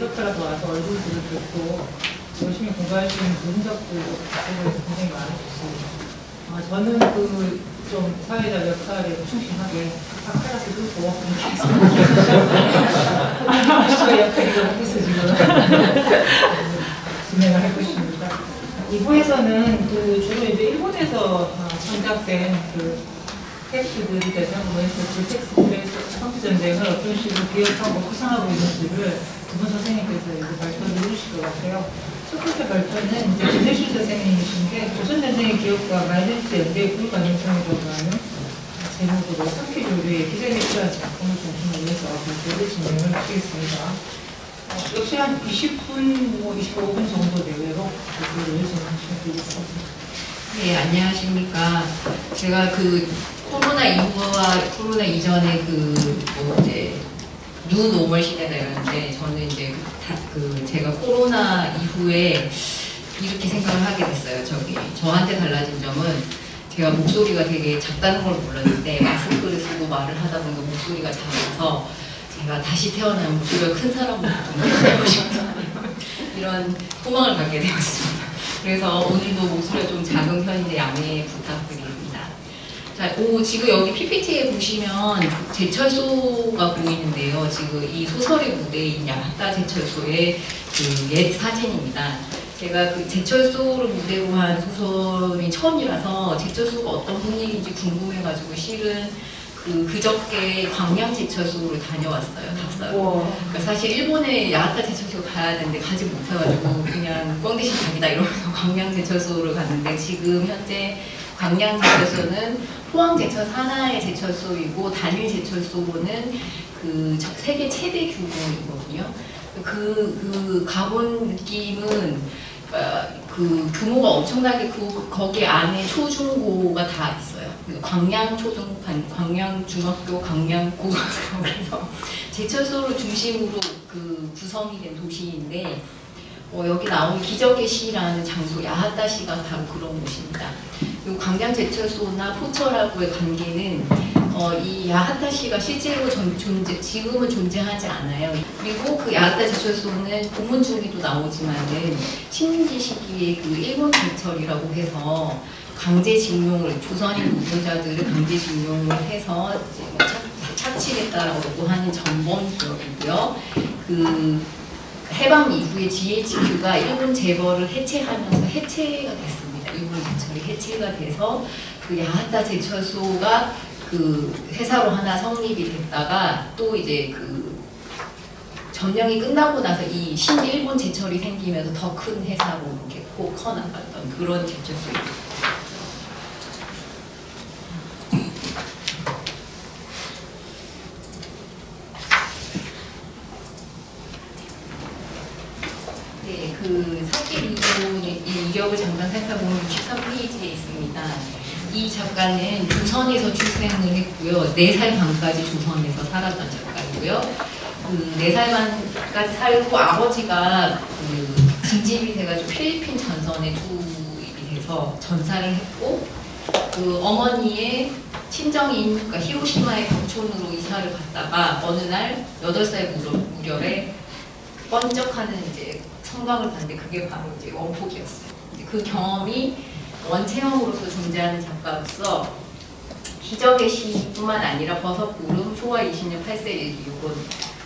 이렇게라도 와서 얼굴들을 뵙고 열심히 공부할 수 있는 분석들도 작곡에서 굉장히 많으셨습니다. 저는 그 좀 사회적 역할에 충실하게 카페라스 뚫고 저의 역할이 못해서 지금 진행을 할 것입니다. 2부에서는 그 주로 이제 일본에서 창작된 그 텍스트들이 대상으로 해서 그 텍스트들의 상투전쟁을 어떤 식으로 기억하고 구상하고 있는지를 두 분 선생님께서 이제 발표를 해주실 것 같아요. 첫 번째 발표는 이제 김대실 선생님이신데 조선전쟁의 기억과 말레트 연대의 불가능성이라고 하는 제목으로 삼키조류의 기적에 필요한 작품을 중심으로 해서 발표를 진행을 하시겠습니다. 역시 한 20분, 25분 정도 내외로 발표를 진행하시면 되겠습니다. 네, 안녕하십니까. 제가 그 코로나 이후와 코로나 이전에 이제 뉴 노멀 시대다 이러는데 저는 이제 제가 코로나 이후에 이렇게 생각을 하게 됐어요. 저한테 달라진 점은 제가 목소리가 되게 작다는 걸 몰랐는데 마스크를 쓰고 말을 하다 보니까 목소리가 작아서 제가 다시 태어나면 목소리가 큰 사람으로 좀 되고 싶다 이런 소망을 갖게 되었습니다. 그래서 오늘도 목소리가 좀 작은 편인데 양해 부탁드립니다. 자, 지금 여기 PPT에 보시면 제철소가 보이는데요. 지금 이 소설의 무대인 야하타 제철소의 그 옛 사진입니다. 제가 그 제철소를 무대로 한 소설이 처음이라서 제철소가 어떤 분위기인지 궁금해가지고 실은 그저께 광양 제철소를 다녀왔어요. 갔어요. 그러니까 사실 일본에 야하타 제철소 가야 되는데 가지 못해가지고 그냥 꽝 대신 가기다 이러면서 광양 제철소를 갔는데 지금 현재 광양 제철소는 포항 제철 산하의 제철소이고 단일 제철소는 그 세계 최대 규모이거든요. 가본 느낌은 그 규모가 엄청나게 거기 안에 초중고가 다 있어요. 광양 초등반, 광양 중학교, 광양 고등학교 그래서 제철소를 중심으로 구성이 된 도시인데 여기 나온 기적의 시라는 장소 야하타시가 바로 그런 곳입니다. 이 광양 제철소나 포철하고의 관계는 이 야하타시가 실제로 지금은 존재하지 않아요. 그리고 그 야하타 제철소는 고문 중에도 나오지만은 식민지 시기에 그 일본 제철이라고 해서 강제징용을 조선인 노동자들을 강제징용을 해서 이제 뭐 착취했다라고 하는 전범 기업이고요. 해방 이후에 GHQ가 일본 재벌을 해체하면서 해체가 됐습니다. 일본 제철이 해체가 돼서 그 야하타 제철소가 회사로 하나 성립이 됐다가 또 이제 전쟁이 끝나고 나서 이 신일본 제철이 생기면서 더 큰 회사로 이렇게 커나갔던 그런 제철소입니다. 사기 이력을 잠깐 살펴보면 63페이지에 있습니다. 이 작가는 조선에서 출생을 했고요. 4살 반까지 조선에서 살았던 작가이고요. 4살 반까지 살고 아버지가 징집이 돼가지고 필리핀 전선에 투입이 돼서 전사를 했고 어머니의 친정인 그러니까 히로시마의 경촌으로 이사를 갔다가 어느 날 8살 무렵에 번쩍하는 이제 성광을 봤는데 그게 바로 이제 원폭이었어요. 그 경험이 원체험으로서 존재하는 작가로서 기적의 시뿐만 아니라 버섯구름, 초와 20년 8세 일기 이건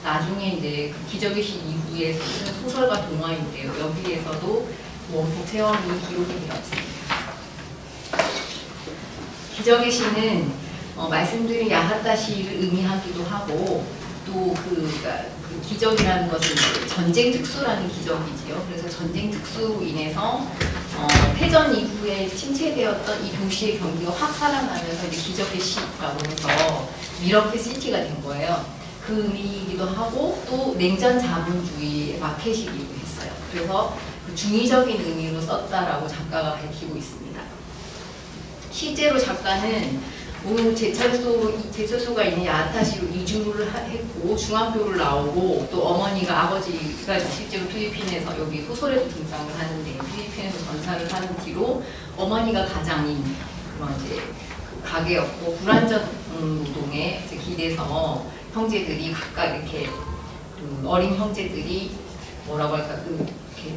나중에 이제 그 기적의 시 이후에 쓰는 소설과 동화인데요. 여기에서도 원폭 체험이 기록이 되었습니다. 기적의 시는 말씀드린 야하타 시를 의미하기도 하고 또 기적이라는 것은 전쟁 특수라는 기적이지요. 그래서 전쟁 특수로 인해서 패전 이후에 침체되었던 이 도시의 경기가 확 살아나면서 이제 기적의 시라고 해서 미러클 시티가 된 거예요. 그 의미이기도 하고 또 냉전 자본주의의 마켓이기도 했어요. 그래서 중의적인 의미로 썼다라고 작가가 밝히고 있습니다. 실제로 작가는 제철소가 있는 야하타시로 이주를 했고 중학교를 나오고 또 어머니가 아버지가 실제로 필리핀에서 여기 소설에도 등장을 하는데 필리핀에서 전사를 하는 뒤로 어머니가 가장인 그런 이제 가게였고 불완전 노동에 기대서 형제들이 각각 이렇게 어린 형제들이 뭐라고 할까 이렇게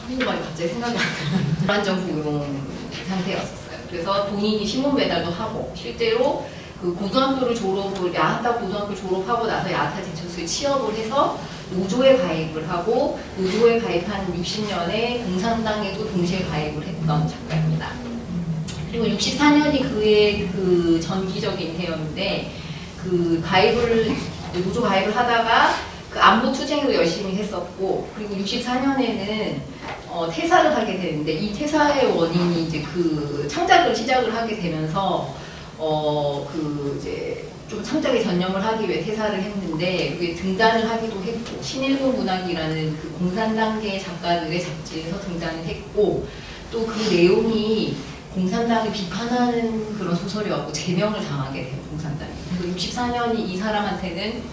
한국말이 갑자기 생각이 안 나요. 불안정 고용 상태였었어요. 그래서 본인이 신문 배달도 하고 실제로 그 고등학교를 졸업을 야하타 고등학교 졸업하고 나서 야하타 제철소에 취업을 해서 노조에 가입을 하고 노조에 가입한 60년에 공산당에도 동시에 가입을 했던 작가입니다. 그리고 64년이 그의 그 전기적인 해였는데 그 노조 가입을 하다가 그 안보 투쟁도 열심히 했었고 그리고 64년에는 퇴사를 하게 되는데 이 퇴사의 원인이 이제 그 창작을 시작을 하게 되면서 그 이제 좀 창작에 전념을 하기 위해 퇴사를 했는데 그게 등단을 하기도 했고 신일본 문학이라는 그 공산당계 작가들의 잡지에서 등단을 했고 또 그 내용이 공산당을 비판하는 그런 소설이었고 제명을 당하게 돼요 공산당이. 그리고 64년이 이 사람한테는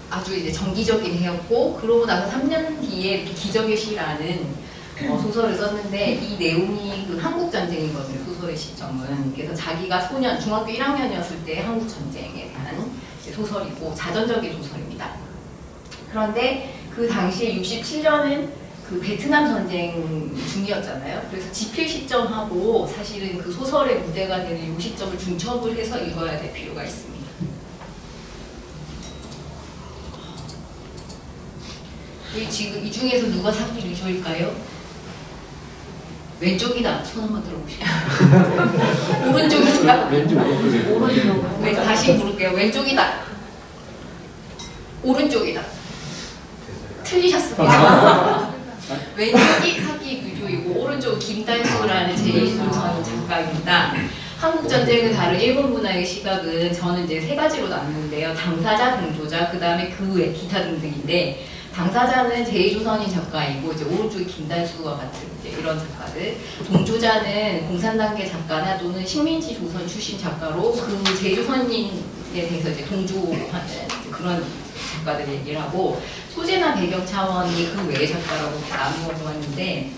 아주 이제 정기적인 해였고 그러고 나서 3년 뒤에 이렇게 기적의 시라는 소설을 썼는데 이 내용이 그 한국 전쟁이거든요. 소설의 시점은. 그래서 자기가 중학교 1학년이었을 때 한국 전쟁에 대한 소설이고 자전적인 소설입니다. 그런데 그 당시에 67년은 그 베트남 전쟁 중이었잖아요. 그래서 집필 시점하고 사실은 그 소설의 무대가 되는 이 시점을 중첩을 해서 읽어야 될 필요가 있습니다. 지금 이 중에서 누가 사키 류조일까요? 왼쪽이다. 손 한번 들어보시죠. 오른쪽이다. 오른쪽. 네, 다시 부를게요. 왼쪽이다. 오른쪽이다. 틀리셨습니다. 왼쪽이 사키 류조이고 오른쪽 김달수라는 제1조선 작가입니다. 한국전쟁을 다룬 일본 문화의 시각은 저는 이제 세 가지로 나누는데요. 당사자, 동조자, 그 다음에 그 외 기타 등등인데 당사자는 제2조선인 작가이고 이제 오른쪽이 김달수와 같은 이제 이런 작가들. 동조자는 공산당계 작가나 또는 식민지 조선 출신 작가로 그 제2조선인에 대해서 이제 동조하는 그런 작가들 얘기를 하고 소재나 배경 차원이 그 외의 작가라고 나누어 보았는데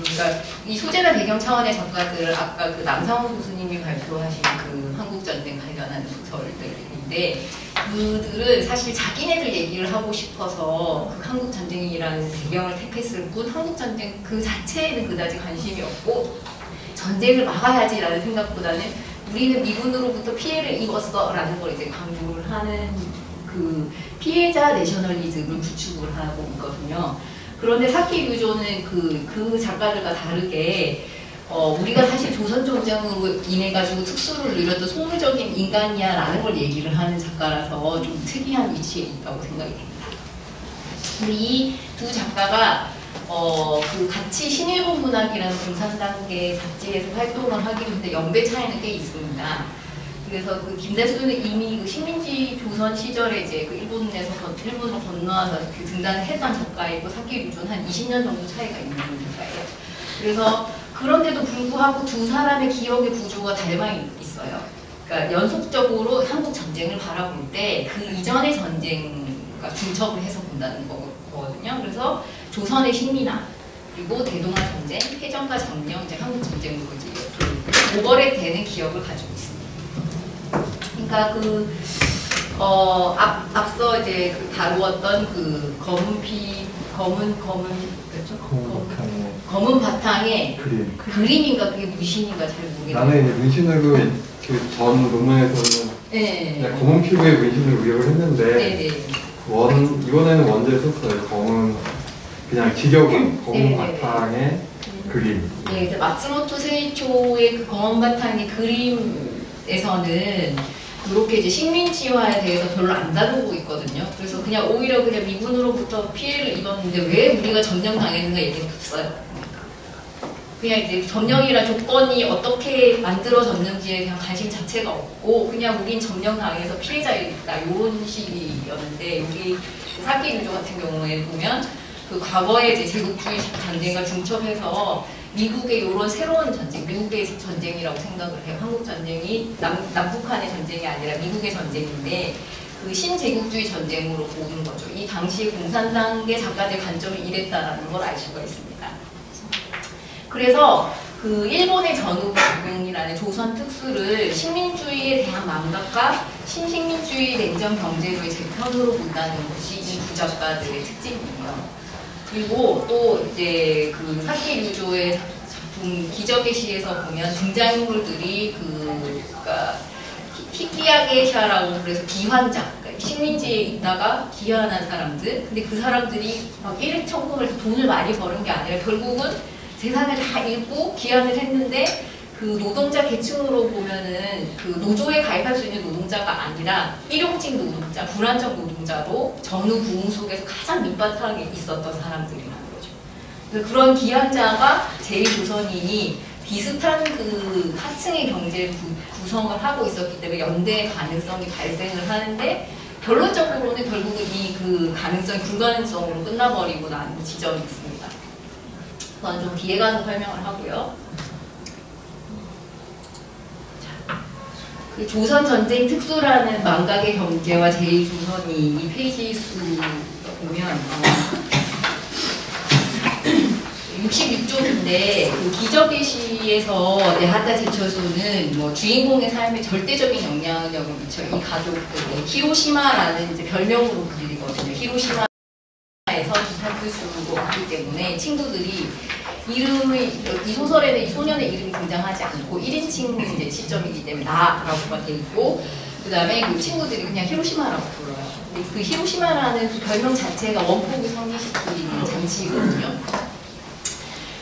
그러니까 이 소재나 배경 차원의 작가들 아까 그 남상호 교수님이 발표하신 그 한국전쟁 관련한 소설들인데 그들은 사실 자기네들 얘기를 하고 싶어서 그 한국전쟁이라는 배경을 택했을 뿐 한국전쟁 그 자체에는 그다지 관심이 없고 전쟁을 막아야지라는 생각보다는 우리는 미군으로부터 피해를 입었어 라는 걸 이제 강조를 하는 그 피해자 내셔널리즘을 구축을 하고 있거든요. 그런데 사키 류조는 그 작가들과 다르게 우리가 사실 조선전쟁으로 인해 가지고 특수를 누렸던 속물적인 인간이야 라는 걸 얘기를 하는 작가라서 좀 특이한 위치에 있다고 생각이 됩니다. 이 두 작가가 그 같이 신일본 문학이라는 공산당계 잡지에서 활동을 하긴 했는데 연배 차이는 꽤 있습니다. 그래서 그 김달수는 이미 그 식민지 조선 시절에 이제 그 일본으로 건너와서 그 등단을 했던 작가이고 사키 류조는 한 20년 정도 차이가 있는 작가예요. 그래서 그런데도 불구하고 두 사람의 기억의 구조가 닮아 있어요. 그러니까 연속적으로 한국 전쟁을 바라볼 때 그 이전의 전쟁과 중첩을 해서 본다는 거거든요. 그래서 조선의 식민화 그리고 대동아 전쟁, 해전과 점령, 이제 한국 전쟁으로 이제 오버랩되는 기억을 가지고 있습니다. 그러니까 앞서 이제 다루었던 그 검은 바탕에 그림인가 그게 문신인가 잘 모르겠어요. 나는 이제 문신을 전 논문에서는 네. 검은 피부의 문신을 우려를 했는데 네네. 이번에는 원제에 썼어요. 그냥 직역은 검은 네네. 바탕의 그림. 네, 이제 마츠모토 세이초의 그 검은 바탕의 그림에서는 그렇게 이제 식민지화에 대해서 별로 안 다루고 있거든요. 그래서 그냥 오히려 그냥 미군으로부터 피해를 입었는데 왜 우리가 점령당했는가 얘기는 없어요. 그냥 이제 점령이란 조건이 어떻게 만들어졌는지에 대한 관심 자체가 없고 그냥 우린 점령당해서 피해자이다 이런 식이었는데 여기 사키 류조 같은 경우에 보면 그 과거의 이제 제국주의 전쟁과 중첩해서 미국의 이런 새로운 전쟁, 미국의 전쟁이라고 생각을 해요. 한국 전쟁이 남북한의 전쟁이 아니라 미국의 전쟁인데 그 신제국주의 전쟁으로 보는 거죠. 이 당시 공산당계 작가들 관점이 이랬다라는 걸 알 수가 있습니다. 그래서 그 일본의 전후국경이라는 조선 특수를 식민주의에 대한 망각과 신식민주의 냉전 경제로의 재편으로 본다는 것이 이 두 작가들의 특징이에요. 그리고 또 이제 그 사키 류조의 작품 기적의 시에서 보면 등장인물들이 그러니까 히키야게샤라고 그래서 기환자, 그러니까 식민지에 있다가 기환한 사람들. 근데 그 사람들이 막 일확천금을 해서 돈을 많이 버는 게 아니라 결국은 재산을 다 잃고 기환을 했는데 그 노동자 계층으로 보면은 그 노조에 가입할 수 있는 노동자가 아니라 일용직 노동자, 불안정 노동자로 전후 부흥 속에서 가장 밑바탕에 있었던 사람들이라는 거죠. 그래서 그런 기환자가 제1조선인이 비슷한 그 하층의 경제를 구성을 하고 있었기 때문에 연대의 가능성이 발생을 하는데 결론적으로는 결국은 이 그 가능성이 불가능성으로 끝나버리고 나는 지점이 있습니다. 그건 좀 뒤에 가서 설명을 하고요. 그 조선전쟁 특수라는 망각의 경제와 제1조선이 이 페이지 수 보면 66쪽인데 그 기적의 시에서 하타 제철소는 뭐 주인공의 삶에 절대적인 영향력을 미쳐 이 가족들 히로시마라는 이제 별명으로 불리거든요. 히로시마에서 기타 교수로 왔기 때문에 친구들이 이름이 이 소설에는 이 소년의 이름이 등장하지 않고 1인칭 이제 시점이기 때문에 나라고가 돼 있고 그 다음에 그 친구들이 그냥 히로시마라고 불러요. 근데 그 히로시마라는 그 별명 자체가 원폭을 상기시키는 장치거든요.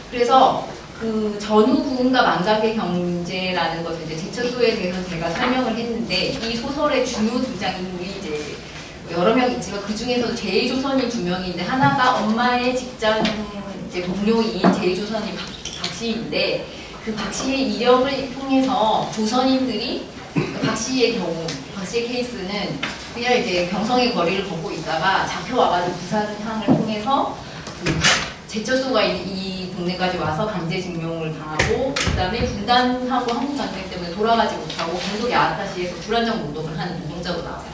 그래서 그 전후 부흥과 망각의 경제라는 것을 이제 제철소에 대해서 제가 설명을 했는데 이 소설의 주요 등장인물이 이제 여러 명 있지만 그 중에서도 제1조선인 2명인데 하나가 엄마의 직장 이제 동료인 제1조선인 박씨인데 그 박씨의 이력을 통해서 조선인들이 박씨의 경우, 박씨의 케이스는 그냥 이제 경성의 거리를 걷고 있다가 잡혀와가지고 부산항을 통해서 그 제철소가 이 동네까지 와서 강제징용을 당하고 그 다음에 분단하고 한국전쟁 때문에 돌아가지 못하고 계속 야타시에서 불안정 노동을 하는 노동자도 나와요.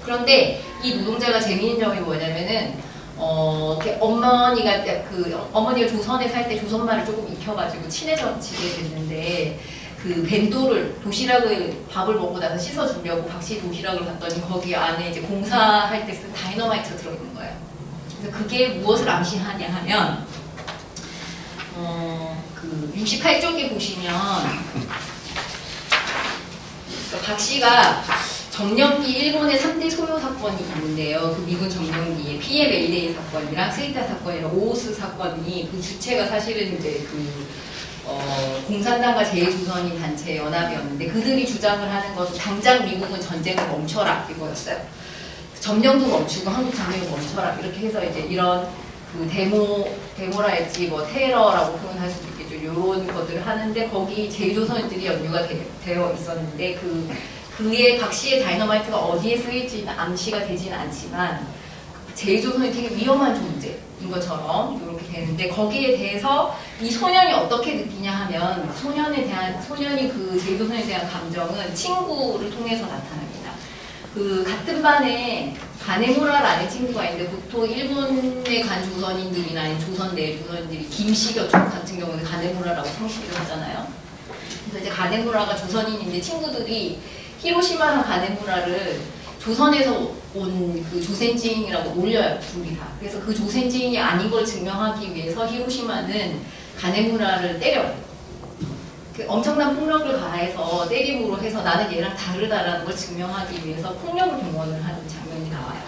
그런데 이 노동자가 재미있는 점이 뭐냐면은 어머니가 조선에 살 때 조선말을 조금 익혀가지고 친해지게 됐는데 그 벤도를 도시락을 밥을 먹고 나서 씻어주려고 박씨 도시락을 갔더니 거기 안에 이제 공사할 때 쓴 다이너마이트가 들어있는 거예요. 그래서 그게 무엇을 암시하냐 하면 그 68쪽에 보시면 박씨가 정년기 일본의 3대 소요 사건이 있는데요. 그 미군 정년기에 피해 메이데이 사건이랑 스리타 사건이랑 오오스 사건이 그 주체가 사실은 이제 공산당과 제1조선인 단체 연합이었는데 그들이 주장을 하는 것은 당장 미국은 전쟁을 멈춰라 이거였어요. 점령도 멈추고 한국 전쟁을 멈춰라 이렇게 해서 이제 이런 그 데모라 했지 뭐 테러라고 표현할 수도 있겠죠. 이런 것들을 하는데 거기 제1조선인들이 연루가 되어 있었는데 그의 박씨의 다이너마이트가 어디에 쓰일지는 암시가 되지는 않지만 제1조선이 되게 위험한 존재인 것처럼 이렇게 되는데 거기에 대해서 이 소년이 어떻게 느끼냐 하면 소년이 그 제1조선에 대한 감정은 친구를 통해서 나타납니다. 그 같은 반에 가네무라라는 친구가 있는데 보통 일본에 간 조선인들이나 아니면 조선 내 조선인들이 김씨격 같은 경우는 가네무라라고 성씨를 하잖아요. 그래서 이제 가네무라가 조선인인데 친구들이 히로시마랑 가네무라를 조선에서 온 그 조센징이라고 올려요, 둘이 다. 그래서 그 조센징이 아닌 걸 증명하기 위해서 히로시마는 가네무라를 때려요. 그 엄청난 폭력을 가해서 때림으로 해서 나는 얘랑 다르다라는 걸 증명하기 위해서 폭력을 동원을 하는 장면이 나와요.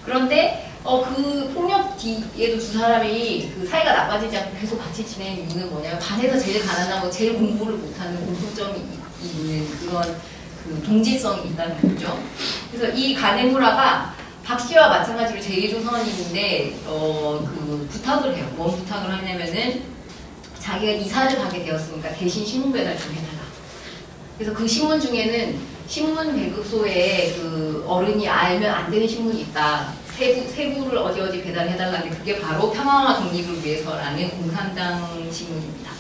그런데 그 폭력 뒤에도 두 사람이 그 사이가 나빠지지 않고 계속 같이 지내는 이유는 뭐냐면 반에서 제일 가난하고 제일 공부를 못하는 공통점이 있는 그런 그 동질성이 있다는 거죠. 그래서 이 가네무라가 박씨와 마찬가지로 제1조선인인데 그 부탁을 해요. 뭔 부탁을 하냐면은 자기가 이사를 가게 되었으니까 대신 신문 배달 좀 해달라. 그래서 그 신문 중에는 신문 배급소에 그 어른이 알면 안 되는 신문이 있다. 세부를 어디 배달해달라는데 그게 바로 평화와 독립을 위해서라는 공산당 신문입니다.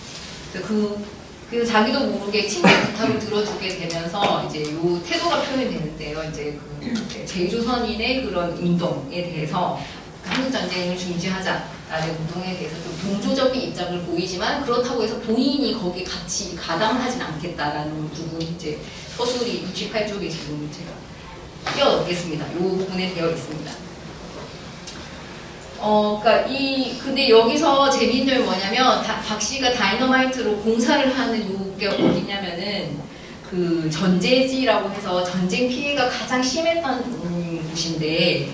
그래서 자기도 모르게 친구의 부탁을 들어주게 되면서 이제 요 태도가 표현이 되는데요. 이제 그 제1조선인의 그런 운동에 대해서 한국 전쟁을 중지하자라는 운동에 대해서 좀 동조적인 입장을 보이지만 그렇다고 해서 본인이 거기에 같이 가담하진 않겠다라는 부분이 이제 서술이 68쪽에 지금 제가 띄워놓겠습니다. 이 부분에 되어 있습니다. 그러니까 근데 여기서 재미있는 점이 뭐냐면, 박 씨가 다이너마이트로 공사를 하는 게 어디냐면은, 그 전제지라고 해서 전쟁 피해가 가장 심했던 곳인데,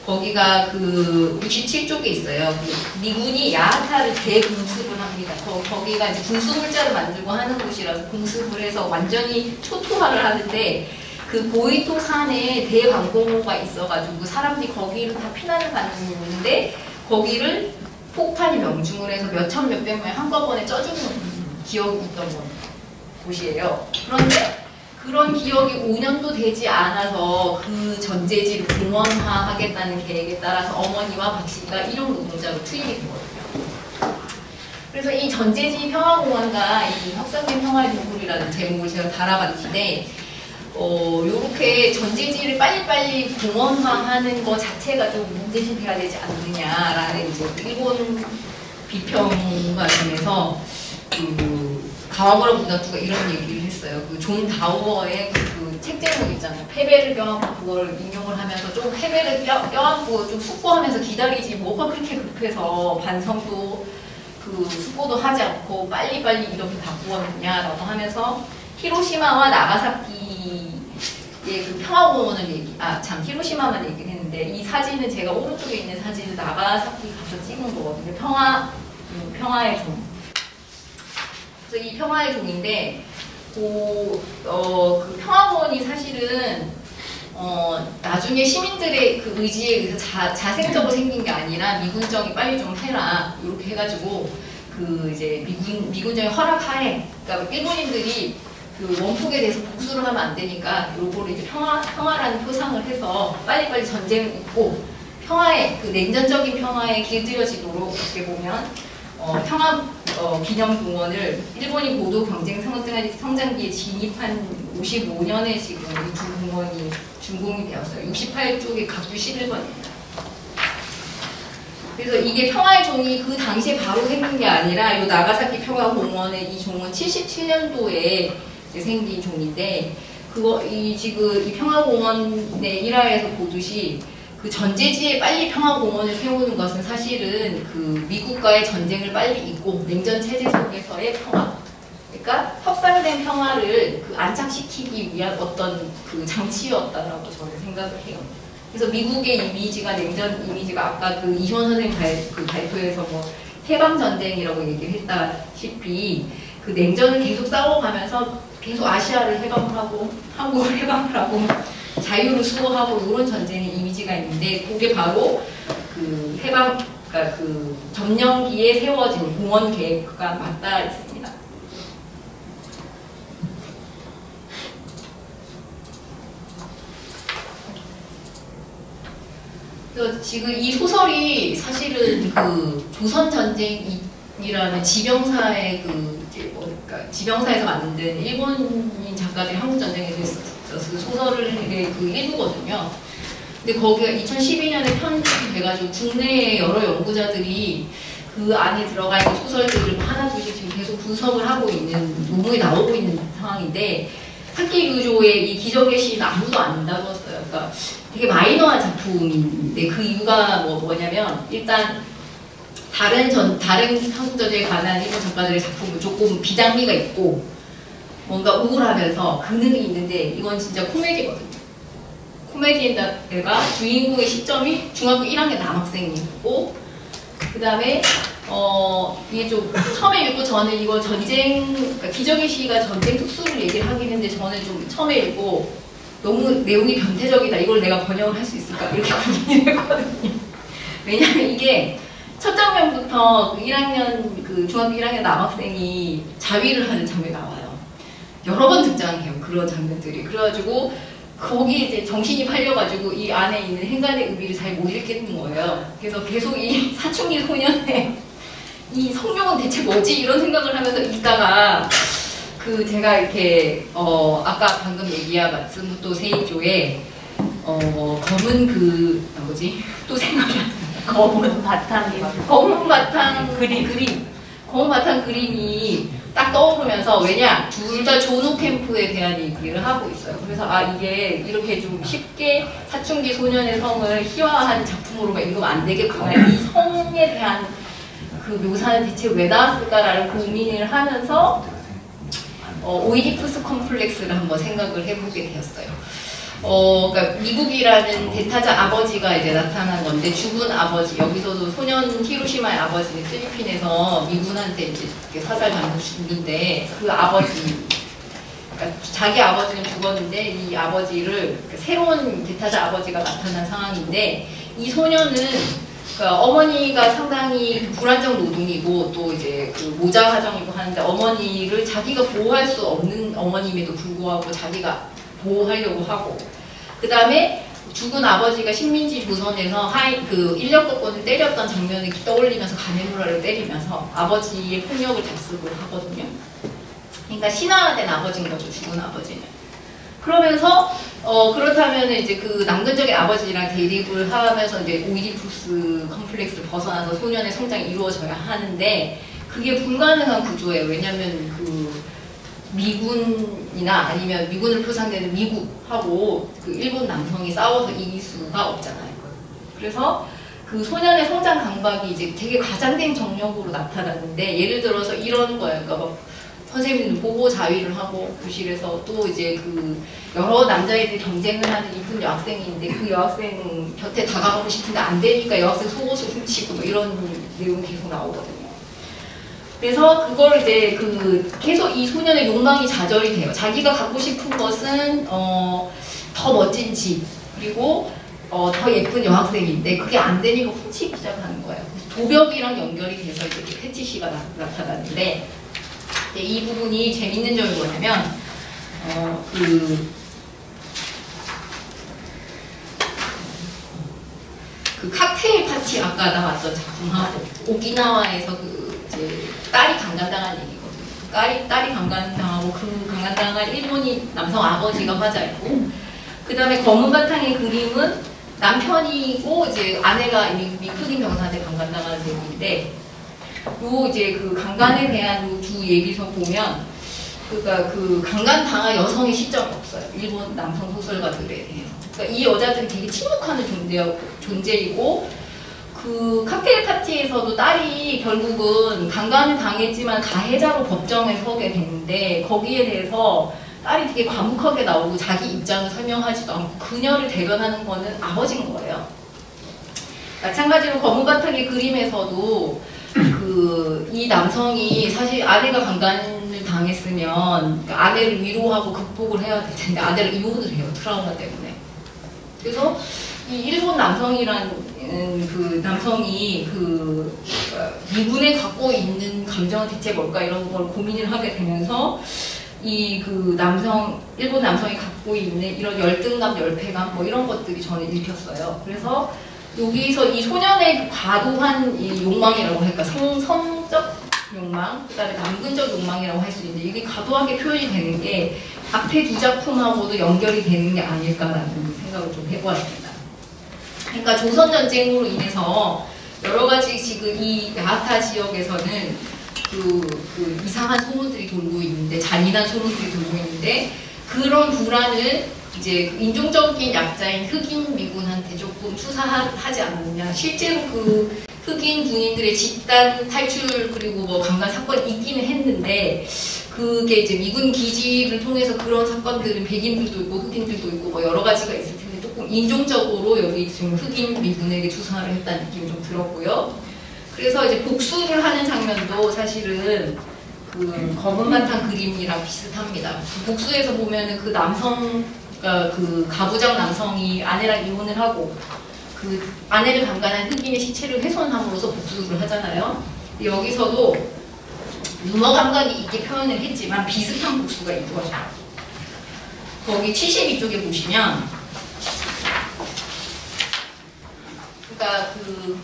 거기가 그 67쪽에 있어요. 그 미군이 야하타를 대공습을 합니다. 거기가 이제 군수물자를 만들고 하는 곳이라서 공습을 해서 완전히 초토화를 하는데, 그 보이토 산에 대방공호가 있어가지고 사람들이 거기로 다 피난을 가는데, 거기를 폭탄이 명중을 해서 몇천 몇백 명이 한꺼번에 쪄주는 기억이 있던 곳이에요. 그런데 그런 기억이 5년도 되지 않아서 그 전제지를 공원화하겠다는 계획에 따라서 어머니와 박 씨가 일용 노동자로 투입이 되거든요. 그래서 이 전제지 평화공원과 이 혁성된 평화의 동굴이라는 제목을 제가 달아봤는데, 요렇게 전제지를 빨리빨리 공원화하는 것 자체가 좀 문제시돼야 되지 않느냐라는 이제 일본 비평가 중에서 가와무라 무다투가 이런 얘기를 했어요. 그 존 다우어의 그 책 제목 있잖아요. 패배를 껴안고 그걸 인용을 하면서 좀 패배를 껴안고 좀 숙고하면서 기다리지 뭐가 그렇게 급해서 반성도 그 숙고도 하지 않고 빨리빨리 이렇게 바꾸었느냐라고 하면서 히로시마와 나가사키의 그 평화공원을 히로시마만 얘기를 했는데, 이 사진은 제가 오른쪽에 있는 사진은 나가사키 가서 찍은 거거든요. 평화의 종. 그래서 이 평화의 종인데, 그 평화공원이 사실은 나중에 시민들의 그 의지에 의해서 자생적으로 생긴 게 아니라 미군정이 빨리 좀 해라 이렇게 해가지고 그 이제 미군정의 허락하에, 그러니까 일본인들이 그 원폭에 대해서 복수를 하면 안 되니까 요거를 이제 평화라는 표상을 해서 빨리빨리 전쟁을 잊고 평화의 그 냉전적인 평화에 길들여지도록 어떻게 보면 평화 기념공원을 일본이 고도 경쟁 성장기에 진입한 55년에 지금 이 두 공원이 준공이 되었어요. 68쪽에 각주 11번입니다. 그래서 이게 평화의 종이 그 당시에 바로 생긴 게 아니라 이 나가사키 평화공원의 이 종은 77년도에 생긴 종인데, 지금 이 평화공원의 일화에서 보듯이 그 전제지에 빨리 평화공원을 세우는 것은 사실은 그 미국과의 전쟁을 빨리 잊고 냉전 체제 속에서의 평화, 그러니까 협상된 평화를 그 안착시키기 위한 어떤 그 장치였다라고 저는 생각을 해요. 그래서 미국의 이미지가, 냉전 이미지가 아까 그 이현 선생님 발표에서 뭐 해방전쟁이라고 얘기를 했다시피 그 냉전을 계속 싸워가면서 계속 아시아를 해방을 하고 한국을 해방을 하고 자유를 수호하고 이런 전쟁의 이미지가 있는데, 그게 바로 그 그러니까 그 점령기에 세워진 공원 계획과 맞닿아 있습니다. 그래서 지금 이 소설이 사실은 그 조선 전쟁이라는 지병사의 그러니까 지병사에서 만든 일본인 작가들이 한국 전쟁에 대해서 소설의 그 일부거든요. 근데 거기가 2012년에 편집이 돼가지고 국내의 여러 연구자들이 그 안에 들어가 있는 소설들을 하나둘씩 지금 계속 분석을 하고 있는, 논문이 나오고 있는 상황인데, 사키류조의 이 기적의 시는 아무도 안 다뤘어요. 그러니까 되게 마이너한 작품인데, 그 이유가 뭐냐면, 일단 다른 한국 전쟁에 관한 일본 작가들의 작품은 조금 비장미가 있고 뭔가 우울하면서 근육이 있는데, 이건 진짜 코미디거든요. 코미디에다가 주인공의 시점이 중학교 1학년 남학생이고, 그 다음에 이게 좀 처음에 읽고 저는 이거 그러니까 기적의 시가 전쟁 특수를 얘기를 하긴 했는데, 저는 좀 처음에 읽고 너무 내용이 변태적이다, 이걸 내가 번역을 할 수 있을까 이렇게 고민을 했거든요. 왜냐면 이게 첫 장면부터 그 중학교 1학년 남학생이 자위를 하는 장면이 나와요. 여러 번 등장해요, 그런 장면들이. 그래가지고 거기 이제 정신이 팔려가지고 이 안에 있는 행간의 의미를 잘 못 읽겠는 거예요. 그래서 계속 이 사춘기 소년의 이 성룡은 대체 뭐지? 이런 생각을 하면서 읽다가 그 제가 이렇게 아까 방금 얘기한 마츠모토 세이조의 검은 그 뭐지? 또 생각이 안 나요. 검은 바탕 그림이 딱 떠오르면서 왜냐 둘 다 존 캠프에 대한 얘기를 하고 있어요. 그래서 아 이게 이렇게 좀 쉽게 사춘기 소년의 성을 희화한 작품으로만 읽으면 안 되겠구나. 이 성에 대한 그 묘사는 대체 왜 나왔을까라는 고민을 하면서 오이디푸스 컴플렉스를 한번 생각을 해보게 되었어요. 그러니까 미국이라는 대타자 아버지가 이제 나타난 건데 죽은 아버지 여기서도 소년 히로시마의 아버지는 필리핀에서 미군한테 이제 사살당해서 죽는데 그 아버지 그러니까 자기 아버지는 죽었는데 이 아버지를 새로운 대타자 아버지가 나타난 상황인데 이 소년은 그러니까 어머니가 상당히 불안정 노동이고 또 이제 그 모자 가정이고 하는데 어머니를 자기가 보호할 수 없는 어머님에도 불구하고 자기가 보호하려고 하고 그 다음에 죽은 아버지가 식민지 조선에서 그 인력거꾼을 때렸던 장면을 떠올리면서 가네무라를 때리면서 아버지의 폭력을 답습을 하거든요. 그러니까 신화화된 아버지인 거죠, 죽은 아버지는. 그러면서 그렇다면 이제 그 남근적인 아버지랑 대립을 하면서 이제 오이디푸스 컴플렉스를 벗어나서 소년의 성장이 이루어져야 하는데 그게 불가능한 구조예요. 왜냐하면 그 미군이나 아니면 미군을 표상되는 미국하고 그 일본 남성이 싸워서 이길 수가 없잖아요. 그래서 그 소년의 성장 강박이 이제 되게 과장된 정력으로 나타나는데 예를 들어서 이런 거예요. 그러니까 막 선생님들 보고 자위를 하고 교실에서 또 이제 그 여러 남자애들이 경쟁을 하는 이쁜 여학생인데 그 여학생 곁에 다가가고 싶은데 안 되니까 여학생 속옷을 훔치고 뭐 이런 내용이 계속 나오거든요. 그래서 그걸 이제 그 계속 이 소년의 욕망이 좌절이 돼요. 자기가 갖고 싶은 것은 더 멋진 집 그리고 더 예쁜 여학생인데 그게 안 되니까 훔치기 시작하는 거예요. 도벽이랑 연결이 돼서 이제 패티시가 나타나는데 이 부분이 재밌는 점이 뭐냐면 그 칵테일 파티 아까 나왔던 작품하고 오키나와에서 그 이제 딸이 강간당한 얘기거든요. 딸이 강간당하고 그 강간당한 일본인 남성 아버지가 화자이고 그 다음에 검은 바탕의 그림은 남편이고 이제 아내가 흑인 병사한테 강간당하는 내용인데 요 이제 그 강간에 대한 두 얘기서 보면 그러니까 그 강간 당한 여성의 시점이 없어요. 일본 남성 소설가들에 대해서. 그러니까 이 여자들이 되게 침묵하는 존재이고 그 칵테일 파티에서도 딸이 결국은 강간을 당했지만 가해자로 법정에 서게 되는데 거기에 대해서 딸이 되게 과묵하게 나오고 자기 입장을 설명하지도 않고 그녀를 대변하는 거는 아버지인 거예요. 마찬가지로 검은 바탕의 그림에서도 이 남성이 사실 아내가 강간을 당했으면 그러니까 아내를 위로하고 극복을 해야 될 텐데 아내를 이혼을 해요. 트라우마 때문에. 그래서 이 일본 남성이란 그 남성이 그 미군에 갖고 있는 감정은 대체 뭘까 이런 걸 고민을 하게 되면서 이 그 일본 남성이 갖고 있는 이런 열등감, 열패감 뭐 이런 것들이 저는 읽혔어요. 그래서 여기서 이 소년의 과도한 이 욕망이라고 할까 성적 욕망, 그 다음에 남근적 욕망이라고 할 수 있는데 이게 과도하게 표현이 되는 게 앞에 두 작품하고도 연결이 되는 게 아닐까라는 생각을 좀 해보았습니다. 그러니까 조선전쟁으로 인해서 여러 가지 지금 이 야타 지역에서는 그 이상한 소문들이 돌고 있는데 잔인한 소문들이 돌고 있는데 그런 불안을 이제 인종적인 약자인 흑인 미군한테 조금 투사하지 않았느냐. 실제로 그 흑인 군인들의 집단 탈출 그리고 뭐 강간 사건이 있기는 했는데 그게 이제 미군 기지를 통해서 그런 사건들은 백인들도 있고 흑인들도 있고 뭐 여러 가지가 있을 텐데 조금 인종적으로 여기 지금 흑인 미군에게 투사를 했다는 느낌이 좀 들었고요. 그래서 이제 복수를 하는 장면도 사실은 그 검은 바탕 그림이랑 비슷합니다. 복수에서 보면은 그 남성 그 가부장 남성이 아내랑 이혼을 하고 그 아내를 강간한 흑인의 시체를 훼손함으로써 복수를 하잖아요. 여기서도 유머 감각이 있게 표현을 했지만 비슷한 복수가 이루어져요. 거기 72쪽에 보시면 그러니까 그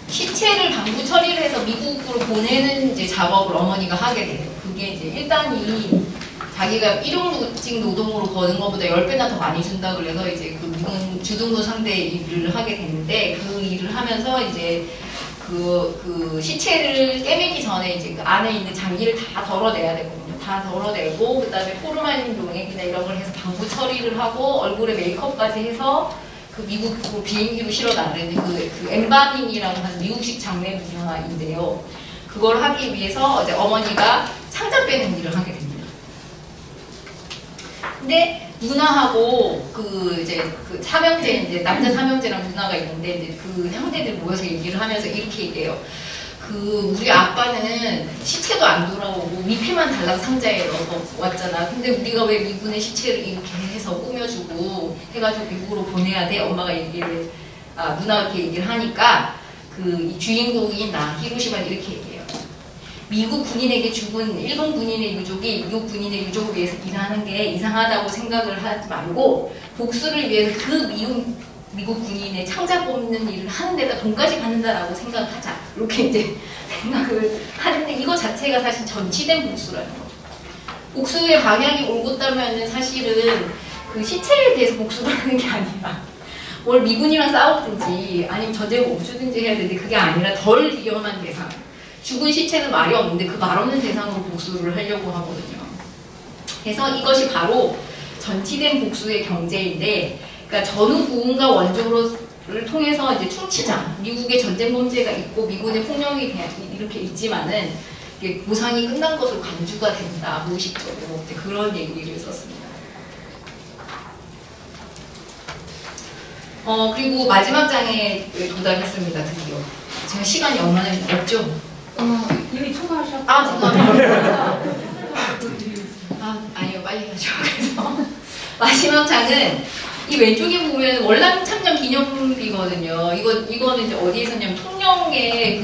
시체를 방부 처리를 해서 미국으로 보내는 이제 작업을 어머니가 하게 돼요. 그게 이제 일단이 자기가 일용직 노동으로 버는 것보다 10배나 더 많이 준다 그래서 이제 그 주등도 상대 일을 하게 되는데 그 일을 하면서 이제 그 시체를 꿰매기 전에 이제 그 안에 있는 장기를 다 덜어내야 되거든요. 다 덜어내고 그다음에 포르말린 용액이나 이런 걸 해서 방부 처리를 하고 얼굴에 메이크업까지 해서 그 미국으로 비행기로 실어 나르는 그 엠바밍이라고 하는 미국식 장례 문화인데요. 그걸 하기 위해서 이제 어머니가 창자 빼는 일을 하게 됩니다. 근데 누나하고 그 삼형제 이제 남자 삼형제랑 누나가 있는데 이제 그 형제들 모여서 얘기를 하면서 이렇게 얘기해요. 우리 아빠는 시체도 안 돌아오고 미피만 달랑 상자에 넣어서 왔잖아. 근데 우리가 왜 미군의 시체를 이렇게 해서 꾸며주고 해가지고 미국으로 보내야 돼? 엄마가 누나가 이렇게 얘기를 하니까 이 주인공인 히로시마는 이렇게 얘기해요. 미국 군인에게 죽은 일본 군인의 유족이 미국 군인의 유족을 위해서 일하는 게 이상하다고 생각을 하지 말고 복수를 위해서 미국 군인의 창자 뽑는 일을 하는 데다 돈까지 받는다라고 생각을 하자. 이렇게 이제 생각을 하는데 이거 자체가 사실 전치된 복수라는 거죠. 복수의 방향이 옳았다면 사실은 그 시체에 대해서 복수를 하는 게 아니라 뭘 미군이랑 싸우든지 아니면 전쟁을 멈추든지 해야 되는데 그게 아니라 덜 위험한 대상. 죽은 시체는 말이 없는데 그 말 없는 대상으로 복수를 하려고 하거든요. 그래서 이것이 바로 전치된 복수의 경제인데, 그러니까 전후 부흥과 원조를 통해서 이제 충치자, 미국의 전쟁 범죄가 있고 미군의 폭력이 이렇게 있지만은 이게 보상이 끝난 것으로 간주가 된다, 무의식적으로 그런 얘기를 썼습니다. 그리고 마지막 장에 도달했습니다, 드디어. 제가 시간이 얼마나 없죠? 이미 초과하셨고. 죄송합니다. 아니요, 빨리 가죠. 그래서 마지막 장은 이 왼쪽에 보면 월남 참전 기념비거든요. 이거는 이제 어디에 있었냐면 통영에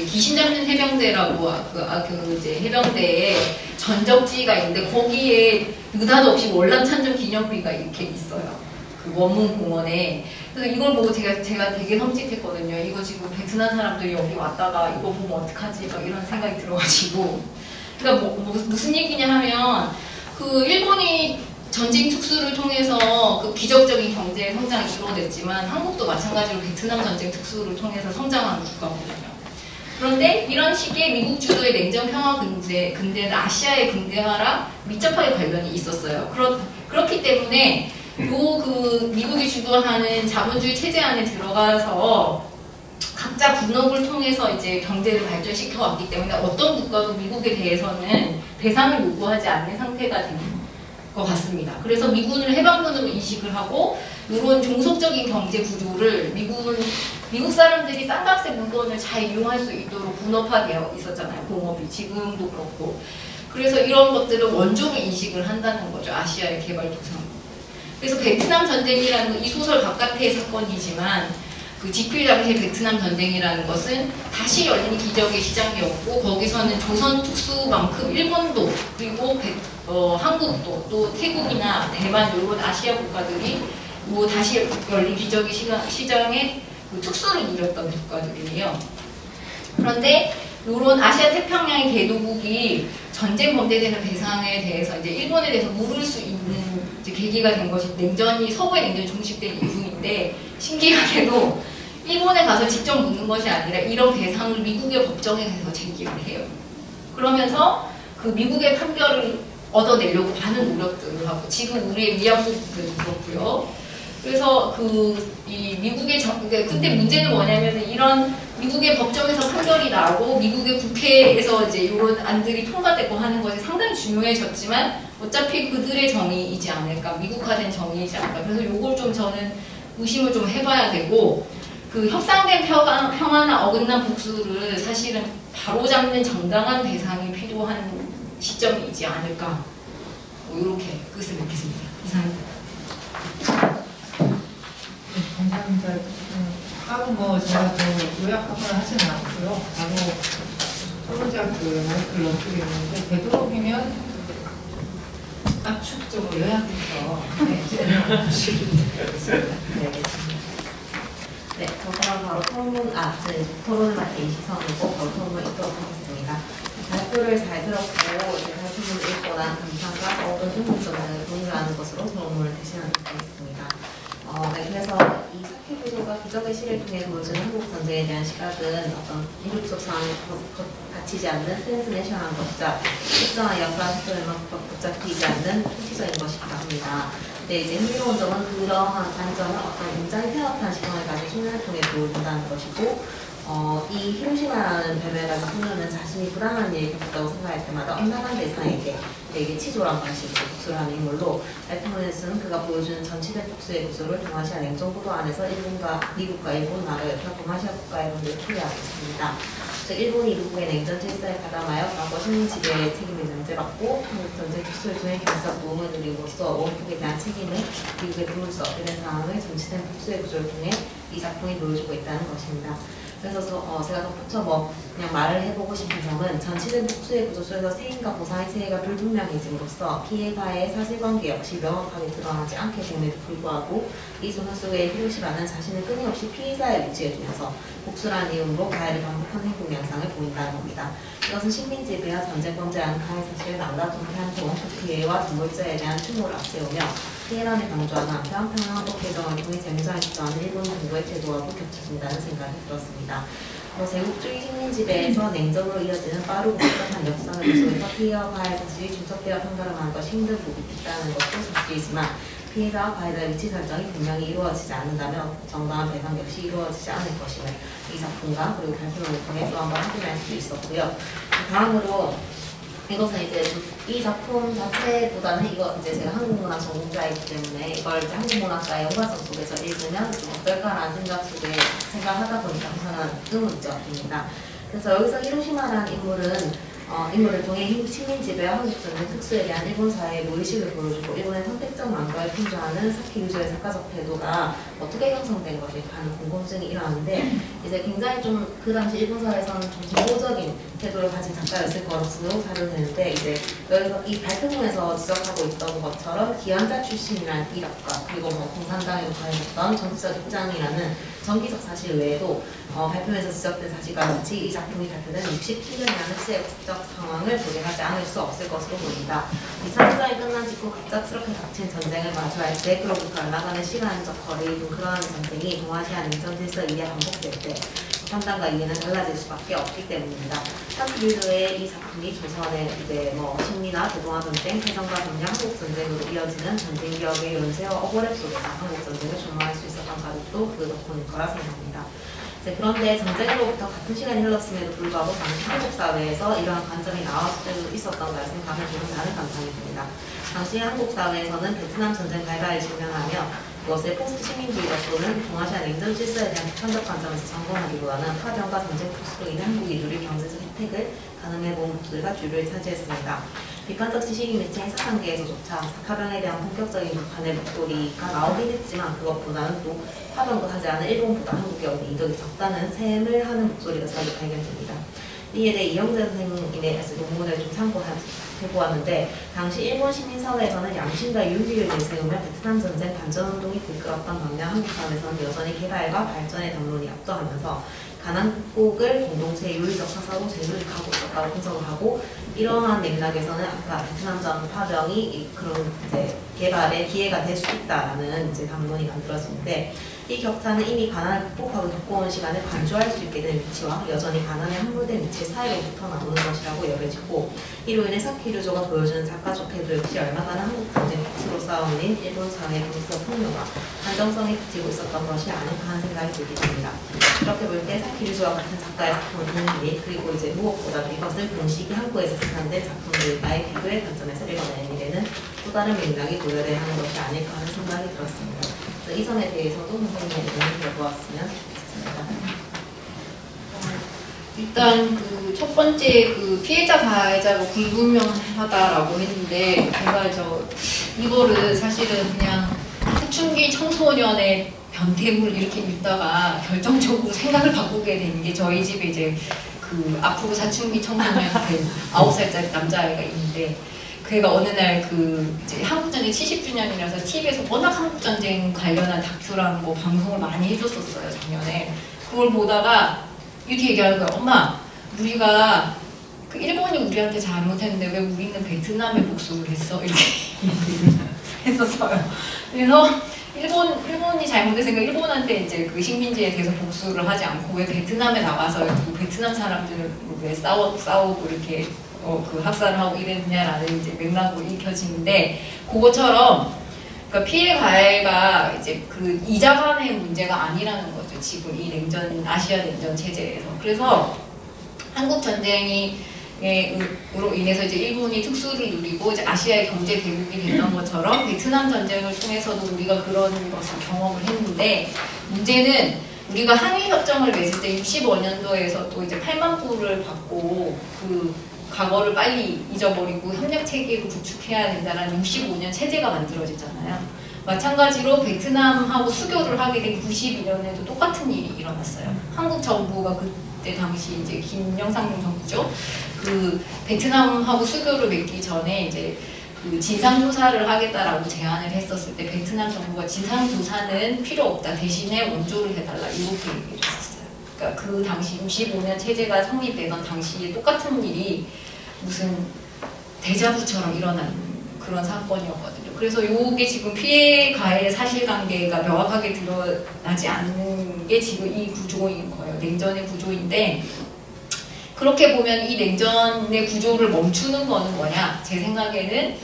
귀신 잡는 해병대라고 이제 해병대에 전적지가 있는데 거기에 느닷없이 월남 참전 기념비가 이렇게 있어요. 그 원문공원에. 그래서 이걸 보고 제가 되게 섬찟했거든요. 이거 지금 베트남 사람들이 여기 왔다가 이거 보면 어떡하지? 막 이런 생각이 들어가지고. 그러니까 무슨 얘기냐 하면 그 일본이 전쟁 특수를 통해서 그 기적적인 경제 성장을 이루어냈지만 한국도 마찬가지로 베트남 전쟁 특수를 통해서 성장한 국가거든요. 그런데 이런 식의 미국 주도의 냉전 평화 근대는 아시아의 근대화랑 밀접하게 관련이 있었어요. 그렇기 때문에 미국이 주도하는 자본주의 체제 안에 들어가서 각자 분업을 통해서 이제 경제를 발전시켜 왔기 때문에 어떤 국가도 미국에 대해서는 배상을 요구하지 않는 상태가 된 것 같습니다. 그래서 미군을 해방군으로 인식을 하고 이런 종속적인 경제 구조를 미국 사람들이 싼 값의 물건을 잘 이용할 수 있도록 분업화되어 있었잖아요. 공업이 지금도 그렇고. 그래서 이런 것들을 원조로 인식을 한다는 거죠. 아시아의 개발도상. 그래서 베트남 전쟁이라는 이 소설 바깥의 사건이지만 그 집필 당시의 베트남 전쟁이라는 것은 다시 열린 기적의 시장이었고 거기서는 조선 특수만큼 일본도 그리고 한국도 또 태국이나 대만 이런 아시아 국가들이 다시 열린 기적의 시장에 특수를 누렸던 국가들이에요. 그런데 이런 아시아 태평양의 개도국이 전쟁 범죄에 대한 배상에 대해서 이제 일본에 대해서 물을 수 있는 이제 계기가 된 것이 서구의 냉전이 종식된 이후인데 신기하게도 일본에 가서 직접 묻는 것이 아니라 이런 배상을 미국의 법정에 가서 제기를 해요. 그러면서 그 미국의 판결을 얻어내려고 많은 노력들을 하고 지금 우리의 위안부도 그렇고요. 그래서 이 미국의 근데 문제는 뭐냐면 이런 미국의 법정에서 판결이 나오고 미국의 국회에서 이제 이런 안들이 통과되고 하는 것이 상당히 중요해졌지만 어차피 그들의 정의이지 않을까, 미국화된 정의이지 않을까. 그래서 이걸 좀 저는 의심을 좀 해봐야 되고 그 협상된 평화나 어긋난 복수를 사실은 바로잡는 정당한 대상이 필요한 시점이지 않을까. 이렇게 끝을 맺겠습니다. 이상입니다. 감사합니다. 따로 제가 더 요약하거나 하지는 않고요. 바로 소로작 마이크를 넘기겠는데 되도록이면 압축적으로 요약해서 네, 저 그럼 바로 토론을 맡은 시선으로 바로 토론을 읽도록 하겠습니다. 발표를 잘 들었고 발표를 읽고 난 감상과 어떤 흥미점을 동의하는 것으로 토론을 대신하도록 하겠습니다. 그래서 이 사키 구조가 기적의 시를 통해 보여주는 한국 전쟁에 대한 시각은 어떤 민족적 상황에 갇히지 않는 트랜스내셔널한 것자, 특정한 역사 시점에 복잡히지 않는 통치적인 것이기도 합니다. 근데 이제 흥미로운 점은 그러한 관점을 어떤 굉장히 편협한 시선을 가진 청년을 통해 보여준다는 것이고, 이 히로시마라는 별명이라는 소녀는 자신이 불안한 일이 겪었다고 생각할 때마다 엄나간 대상에게 되게 치졸한 방식으로 복수를 하는 인물로, 알테모네스는 그가 보여주는 전치된 복수의 구조를 동아시아 냉전구도 안에서 일본과 미국과 일본, 나라, 여타 동아시아 국가의 문제를 풀이하고 있습니다. 즉 일본이 미국의 냉전 질서에 가담하여 과거 식민 지배의 책임을 면제받고 한국 전쟁 특수를 통해 경제적 도움을 드림으로써 원폭에 대한 책임을 미국에 물을 수 없게 된 상황을 전치된 복수의 구조를 통해 이 작품이 보여주고 있다는 것입니다. 그래서 제가 덧붙여 그냥 말을 해보고 싶은 점은 전치된 복수의 구조 속에서 세인과 보상의 체계가 불분명해짐으로써 피해가의 사실관계 역시 명확하게 드러나지 않게 됨에도 불구하고 이 조선 속의 히로시마는 자신을 끊임없이 피해자의 위치에 두면서 복수라는 이유로 가해를 반복한 행동 양상을 보인다는 겁니다. 이것은 식민지배와 전쟁범죄라는 가해 사실을 남다른 한동 그 피해와 전몰자에 대한 추모를 앞세우며 피해란을 강조하는 한편 평화헌법 개정을 통해 재무장을 주장하는 일본 정부의 태도와도 겹쳐진다는 생각이 들었습니다. 제국주의 식민지배에서 냉전으로 이어지는 빠르고 복잡한 역사를 속에서 피해와 가해 사실이 중첩되어 판가름하는 것이 힘든 부분이 있다는 것도 사실이지만 피해자와 가해자의 위치 설정이 분명히 이루어지지 않는다면 정당한 배상 역시 이루어지지 않을 것임을 이 작품과 그리고 발표를 통해 또 한 번 확인할 수 있었고요. 다음으로 이것은 이제 이 작품 자체보다는 이거 이제 제가 한국문학 전공자이기 때문에 이걸 이제 한국문학과의 연관성 속에서 읽으면 좀 어떨까라는 생각하다 보니까 우선은 의문점입니다. 그래서 여기서 히로시마라는 인물을 통해 식민지배와 한국전쟁 특수에 대한 일본 사회의 무의식을 보여주고 일본의 선택적 망가를 풍조하는 사키 유저의 작가적 태도가 어떻게 형성된 것일까 하는 궁금증이 일어나는데 이제 굉장히 좀 그 당시 일본 사회에서는 좀 진보적인 태도를 가진 작가였을 것으로 자료되는데 이제 여기서 이 발표문에서 지적하고 있던 것처럼 기관자 출신이라는 이력과 그리고 공산당에 관했던 정치적 입장이라는 정기적 사실 외에도 발표에서 지적된 사실과 같이 이 작품이 발표된 67년이라는 시대적 상황을 고려하지 않을 수 없을 것으로 보입니다. 2차 대전이 끝난 직후 갑작스럽게 닥친 전쟁을 마주할 때 그로부터 얼마간의 시간적 거리인 그러한 전쟁이 동아시아 냉전 질서 이에 반복될 때 판단과 이해는 달라질 수밖에 없기 때문입니다. 사키류의 이 작품이 조선의 이제 식민화, 대동아 전쟁, 태전과 점령, 한국 전쟁으로 이어지는 전쟁 기억의 연쇄와 오버랩 속에서 한국 전쟁을 조망할 수 있었던 가족도 그 덕분일 거라 생각합니다. 그런데 전쟁으로부터 같은 시간이 흘렀음에도 불구하고 당시 한국 사회에서 이러한 관점이 나올 수 있었던가 생각을 해본다는 감상이 듭니다. 당시 한국 사회에서는 베트남 전쟁 발발을 직면하며 그것을 포스트 식민주의로서는 동아시아 냉전 질서에 대한 비판적 관점에서 점검하기보다는 파병과 전쟁 특수로 인해 한국이 누릴 경제적 혜택을 가늠해본 목소리가 주류를 차지했습니다. 비판적 지식인 매체인 사상계에서조차 파병에 대한 본격적인 비판의 목소리가 나오긴 했지만 그것보다는 또 파병도 하지 않은 일본보다 한국의 어디 이득이 적다는 셈을 하는 목소리가 자주 발견됩니다. 이에 대해 이영재 선생님의 논문을 좀 참고해보았는데 당시 일본 시민사회에서는 양심과 윤리를 내세우며 베트남 전쟁 반전운동이 들끓었던 반면 한국 사회에서는 여전히 개발과 발전의 담론이 압도하면서 가난국을 공동체의 윤리적 사사로 재조직하고 있었다고 분석을 하고 이러한 맥락에서는 아까 베트남전 파병이 그런 이제 개발의 기회가 될 수 있다라는 이제 담론이 만들어지는데 이 격차는 이미 가난을 극복하고 겪어온 시간을 간주할 수 있게 된 위치와 여전히 가난에 함몰된 위치 사이로부터 나오는 것이라고 여겨지고 이로 인해 사키류조가 보여주는 작가적 태도 역시 얼마나 한국 전쟁 국수로 싸워올린 일본 사회의 경제적 풍요와 안정성이 붙이고 있었던 것이 아닐까 하는 생각이 들게 됩니다. 이렇게 볼 때 사키류조와 같은 작가의 작품을 보는 일 그리고 이제 무엇보다도 이것을 동시기 한국에서 생산된 작품들과의 비교의 관점에서 읽어내는 일에는 또 다른 맥락이 고려돼야 하는 것이 아닐까 하는 생각이 들었습니다. 이 점에 대해서도 선생님의 의견을 들어보았으면 좋겠습니다. 일단 그 첫 번째 그 피해자 가해자가 불분명하다라고 했는데 제가 이거를 사실은 그냥 사춘기 청소년의 변태물 이렇게 읽다가 결정적으로 생각을 바꾸게 된 게 저희 집에 이제 그 앞으로 사춘기 청소년 된 9살짜리 남자아이가 있는데 걔가 어느 날 그 이제 한국전쟁 70주년이라서 TV에서 워낙 한국전쟁 관련한 다큐랑 뭐 방송을 많이 해줬었어요 작년에. 그걸 보다가 이렇게 얘기하는 거야. 엄마, 우리가 그 일본이 우리한테 잘못했는데 왜 우리는 베트남에 복수를 했어? 이렇게 했었어요. 그래서 일본이 잘못했으니까 일본한테 이제 그 식민지에 대해서 복수를 하지 않고 왜 베트남에 나가서 그 베트남 사람들을 왜 싸우고 이렇게 그 학살을 하고 이랬냐라는 이제 맥락으로 읽혀지는데 그것처럼 그러니까 피해 가해가 이제 그 이자 간의 문제가 아니라는 거죠. 지금 이 냉전 아시아 냉전 체제에서. 그래서 한국 전쟁이 으로 인해서 이제 일본이 특수를 누리고 이제 아시아의 경제 대국이 됐던 것처럼 베트남 전쟁을 통해서도 우리가 그런 것을 경험을 했는데 문제는 우리가 한일 협정을 맺을 때 65년도에서 또 이제 8만 불을 받고 그 과거를 빨리 잊어버리고 협력 체계로 구축해야 된다는 65년 체제가 만들어졌잖아요. 마찬가지로 베트남하고 수교를 하게 된 92년에도 똑같은 일이 일어났어요. 한국 정부가 그때 당시 이제 김영삼 정부죠. 그 베트남하고 수교를 맺기 전에 이제 그 진상조사를 하겠다라고 제안을 했었을 때 베트남 정부가 진상조사는 필요 없다. 대신에 원조를 해달라. 이렇게 얘기를 했었어요. 그러니까 그 당시 65년 체제가 성립되던 당시에 똑같은 일이 무슨 데자부처럼 일어난 그런 사건이었거든요. 그래서 이게 지금 피해 가해 사실관계가 명확하게 드러나지 않는 게 지금 이 구조인 거예요. 냉전의 구조인데 그렇게 보면 이 냉전의 구조를 멈추는 거는 뭐냐? 제 생각에는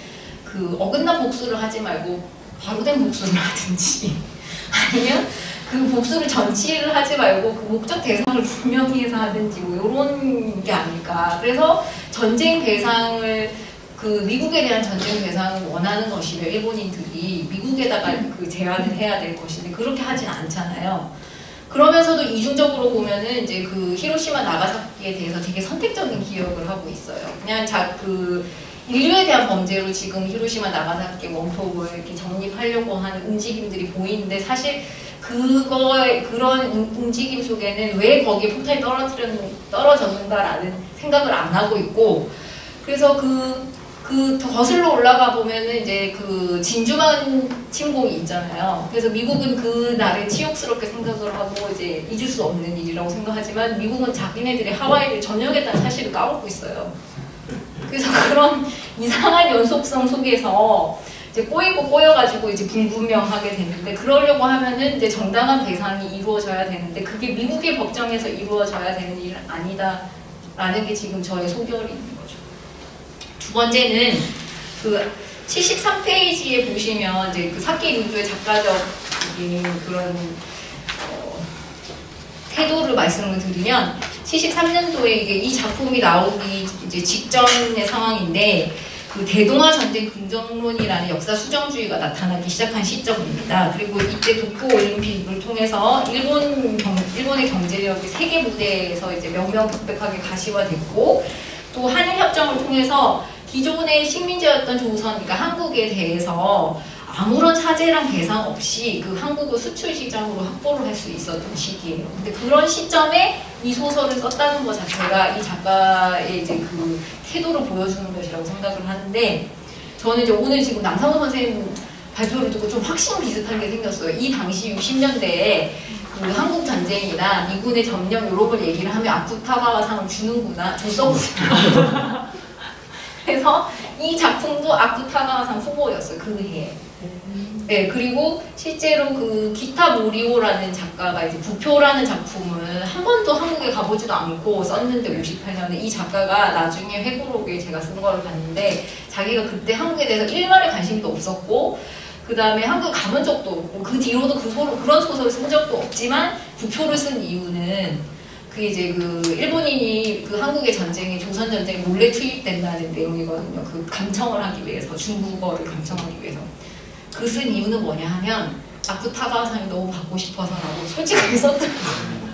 그 어긋난 복수를 하지 말고 바로 된 복수를 하든지 아니면 그 복수를 전치를 하지 말고 그 목적 대상을 분명히 해서 하든지 뭐 이런 게 아닐까. 그래서 전쟁 대상을 그 미국에 대한 전쟁 대상을 원하는 것이며 일본인들이 미국에다가 그 제안을 해야 될 것인데 그렇게 하진 않잖아요. 그러면서도 이중적으로 보면은 이제 그 히로시마 나가사키에 대해서 되게 선택적인 기억을 하고 있어요. 그냥 그 인류에 대한 범죄로 지금 히로시마 나가사키 원폭을 이렇게 정립하려고 하는 움직임들이 보이는데 사실 그런 움직임 속에는 왜 거기에 폭탄이 떨어졌는가라는 생각을 안 하고 있고 그래서 더 거슬러 올라가 보면은 이제 그 진주만 침공이 있잖아요. 그래서 미국은 그 날을 치욕스럽게 생각을 하고 이제 잊을 수 없는 일이라고 생각하지만 미국은 자기네들이 하와이를 점령했다는 사실을 까먹고 있어요. 그래서 그런 이상한 연속성 속에서 이제 꼬여가지고 이제 불분명하게 되는데 그러려고 하면은 이제 정당한 배상이 이루어져야 되는데 그게 미국의 법정에서 이루어져야 되는 일은 아니다라는 게 지금 저의 소견인 거죠. 두 번째는 그 73페이지에 보시면 이제 그 사키 루조의 작가적인 그런 태도를 말씀을 드리면 73년도에 이게 이 작품이 나오기 이제 직전의 상황인데 그 대동아 전쟁 긍정론이라는 역사 수정주의가 나타나기 시작한 시점입니다. 그리고 이때 도쿄 올림픽을 통해서 일본의 경제력이 세계 무대에서 이제 명명백백하게 가시화됐고 또 한일 협정을 통해서 기존의 식민지였던 조선, 그러니까 한국에 대해서 아무런 사재랑 배상 없이 그 한국을 수출 시장으로 확보를 할 수 있었던 시기예요. 근데 그런 시점에 이 소설을 썼다는 것 자체가 이 작가의 이제 그 태도를 보여주는 것이라고 생각을 하는데 저는 이제 오늘 지금 남상호 선생님 발표를 듣고 좀 확신 비슷한 게 생겼어요. 이 당시 60년대에 그 한국 전쟁이나 미군의 점령 이런 걸 얘기를 하면 아쿠타가와상을 주는구나, 줬었구나. 그래서 이 작품도 아쿠타가와상 후보였어요. 그 해에. 네, 그리고 실제로 그 기타 모리오라는 작가가 이제 부표라는 작품을 한 번도 한국에 가보지도 않고 썼는데 58년에 이 작가가 나중에 회고록에 제가 쓴 걸 봤는데 자기가 그때 한국에 대해서 일말의 관심도 없었고 그 다음에 한국 가본 적도 없고 그 뒤로도 그런 소설을 쓴 적도 없지만 부표를 쓴 이유는 그게 이제 그 일본인이 그 한국의 전쟁에 조선 전쟁에 몰래 투입된다는 내용이거든요. 그 감청을 하기 위해서 중국어를 감청하기 위해서. 그 쓴 이유는 뭐냐 하면 아쿠타가와상이 너무 받고 싶어서라고 솔직하게 썼더라고요.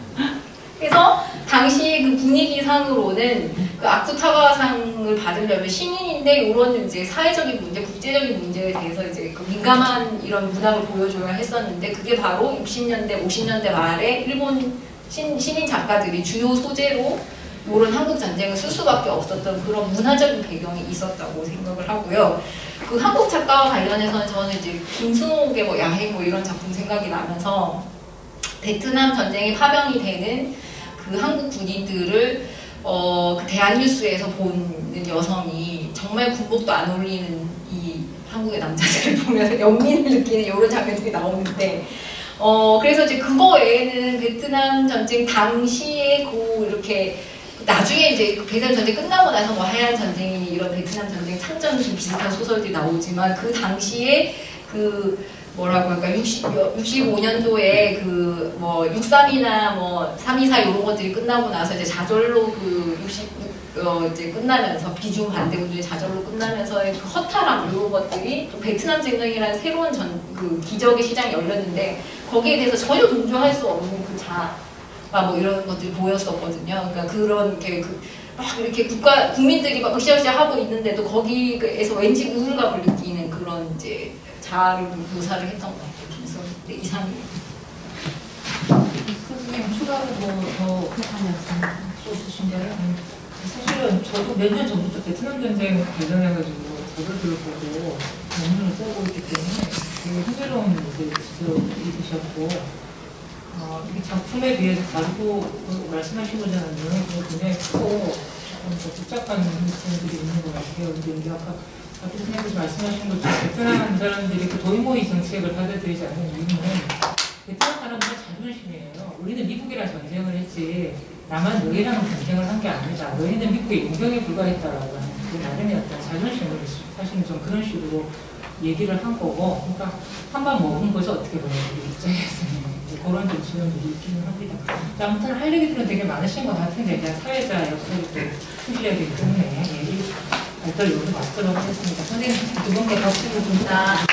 그래서 당시 그 분위기상으로는 그 아쿠타가와상을 받으려면 신인인데 이런 이제 사회적인 문제, 국제적인 문제에 대해서 이제 그 민감한 이런 문학을 보여줘야 했었는데 그게 바로 60년대, 50년대 말에 일본 신인 작가들이 주요 소재로 이런 한국 전쟁을 쓸 수밖에 없었던 그런 문화적인 배경이 있었다고 생각을 하고요. 그 한국 작가와 관련해서는 저는 이제 김승옥의 뭐 야행 뭐 이런 작품 생각이 나면서 베트남 전쟁에 파병이 되는 그 한국 군인들을 그 대한뉴스에서 보는 여성이 정말 군복도 안 어울리는 이 한국의 남자들을 보면서 연민을 느끼는 이런 장면들이 나오는데 그래서 이제 그거 외에는 베트남 전쟁 당시에 이렇게 나중에 이제 그 베트남 전쟁 끝나고 나서 뭐 하얀 전쟁이 이런 베트남 전쟁 참전 좀 비슷한 소설들이 나오지만 그 당시에 그 뭐라고 할까 65년도에 그 뭐 63이나 뭐 324 이런 것들이 끝나고 나서 이제 자절로 그 이제 끝나면서 비중 반대 운동이 자절로 끝나면서의 그 허탈함 이런 것들이 또 베트남 전쟁이라는 새로운 그 기적의 시장이 열렸는데 거기에 대해서 전혀 동조할 수 없는 그 뭐 이런 것들이 보였었거든요. 그러니까 그런 게 막 이렇게 국민들이 막 으쌰으쌰 하고 있는데도 거기에서 왠지 우울감을 느끼는 그런 이제 자아를 묘사를 했던 것 같아요. 그래서 이상입니다. 선생님 추가로 뭐 더 있으신가요? 사실은 저도 몇 년 전부터 베트남 전쟁 관련해가지고 저들을 보고 논문을 써오고 있기 때문에 되게 흥미로운 지적이 드셨고 이 작품에 비해서 다루고 말씀하시고자 하는 내용이 굉장히 크고 조금 더 복잡한 부분들이 있는 것 같아요. 근데 이제 아까 박 교수님께서 말씀하신 것처럼 베트남 사람들이 그 도이모이 정책을 받아들이지 않는 이유는 베트남 사람들은 자존심이에요. 우리는 미국이랑 전쟁을 했지 나만 너희랑 전쟁을 한 게 아니다. 너희는 미국의 용병에 불과했다라고 하는 그 나름의 어떤 자존심을 사실은 좀 그런 식으로 얘기를 한 거고, 그러니까 한 번 먹은 거죠. 어떻게 보면 우리 입장에서는 그런 좀 지점들이 있기는 합니다. 아무튼 할 얘기들은 되게 많으신 것 같은데 그냥 사회자 역할을 또 충실해야 되기 때문에 이 발표를 여기서 마치도록 하겠습니다. 선생님 두 분께 박수를 좀 부탁드립니다.